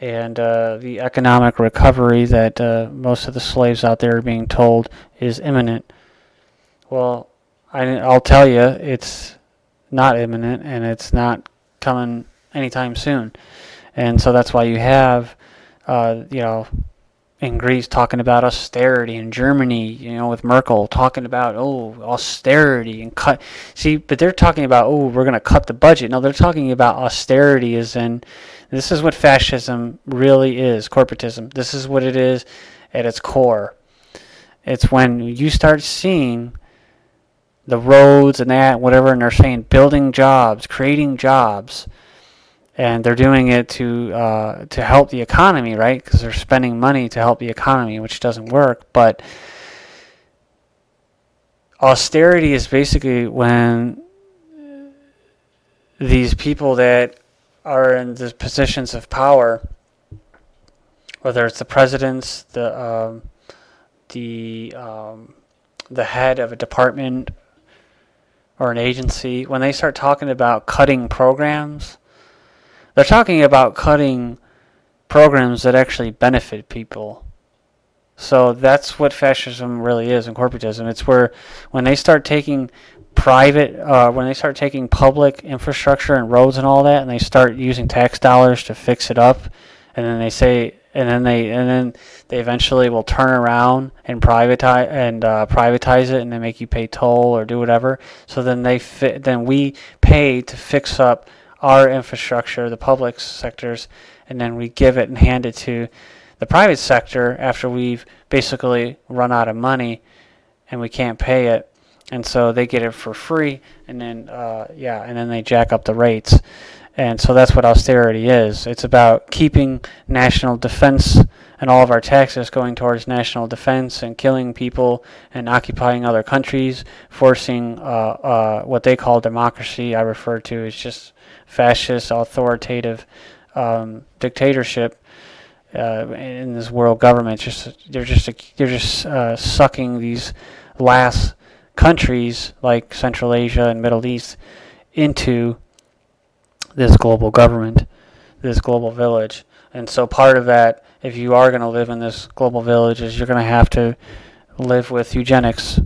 and the economic recovery that most of the slaves out there are being told is imminent. Well, I'll tell you, it's not imminent, and it's not coming anytime soon. And so that's why you have, in Greece talking about austerity, in Germany, with Merkel talking about, austerity and cut. See, but they're talking about, we're going to cut the budget. No, they're talking about austerity as in, this is what fascism really is, corporatism. This is what it is at its core. It's when you start seeing the roads and that, whatever, and they're saying building jobs, creating jobs, and they're doing it to help the economy, right? Because they're spending money to help the economy, which doesn't work. But austerity is basically when these people that are in the positions of power, whether it's the presidents, the head of a department or an agency, when they start talking about cutting programs, they're talking about cutting programs that actually benefit people. So that's what fascism really is, and corporatism. It's where when they start taking public infrastructure and roads and all that, and they start using tax dollars to fix it up, and then they eventually will turn around and privatize it, and they make you pay toll or do whatever. So then then we pay to fix up our infrastructure, the public sectors, and then we give it and hand it to the private sector after we've basically run out of money and we can't pay it, and so they get it for free, and then and then they jack up the rates. And so that's what austerity is. It's about keeping national defense and all of our taxes going towards national defense and killing people and occupying other countries, forcing what they call democracy. I refer to as just fascist, authoritative dictatorship in this world government. They're just sucking these last countries like Central Asia and Middle East into this global government, this global village. And so part of that, if you are going to live in this global village, is you're going to have to live with eugenics,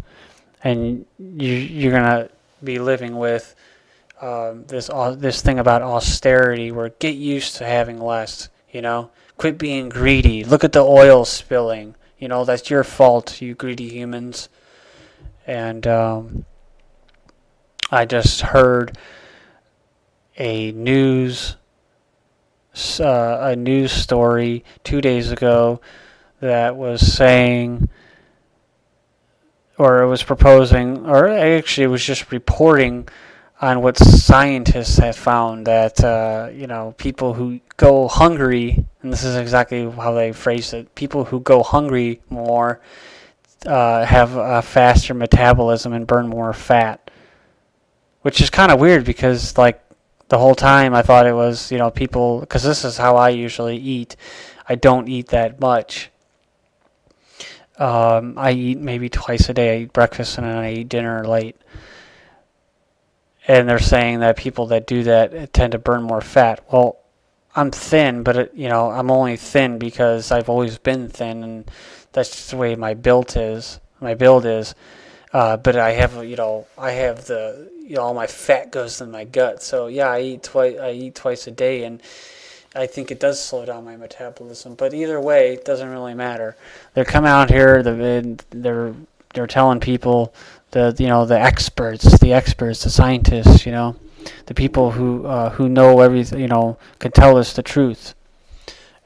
and you're going to be living with this thing about austerity, where get used to having less, quit being greedy. Look at the oil spilling, that's your fault, you greedy humans. And I just heard a news story 2 days ago that was saying, or it was proposing, or actually it was just reporting on what scientists have found, that people who go hungry, and this is exactly how they phrased it, people who go hungry more have a faster metabolism and burn more fat, which is kind of weird, because the whole time I thought it was, people, because this is how I usually eat. I don't eat that much. I eat maybe twice a day. I eat breakfast and then I eat dinner late. And they're saying that people that do that tend to burn more fat. Well, I'm thin, but I'm only thin because I've always been thin, and that's just the way my build is. But I have, all my fat goes in my gut. So yeah, I eat twice a day, and I think it does slow down my metabolism. But either way, it doesn't really matter. They're coming out here, they're telling people, the experts, the scientists, the people who know everything, can tell us the truth.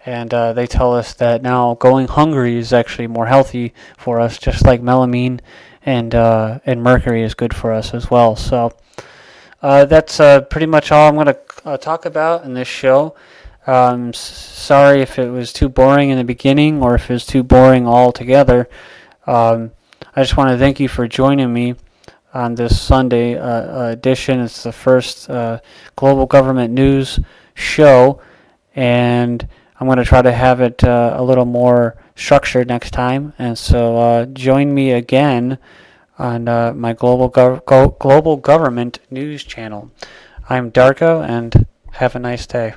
And they tell us that now going hungry is actually more healthy for us, just like melamine and mercury is good for us as well. So that's pretty much all I'm going to talk about in this show. Sorry if it was too boring in the beginning, or if it was too boring altogether. I just want to thank you for joining me on this Sunday edition. It's the first Global Government News show, and I'm going to try to have it a little more structured next time. And so join me again on my Global Government News channel. I'm Darko, and have a nice day.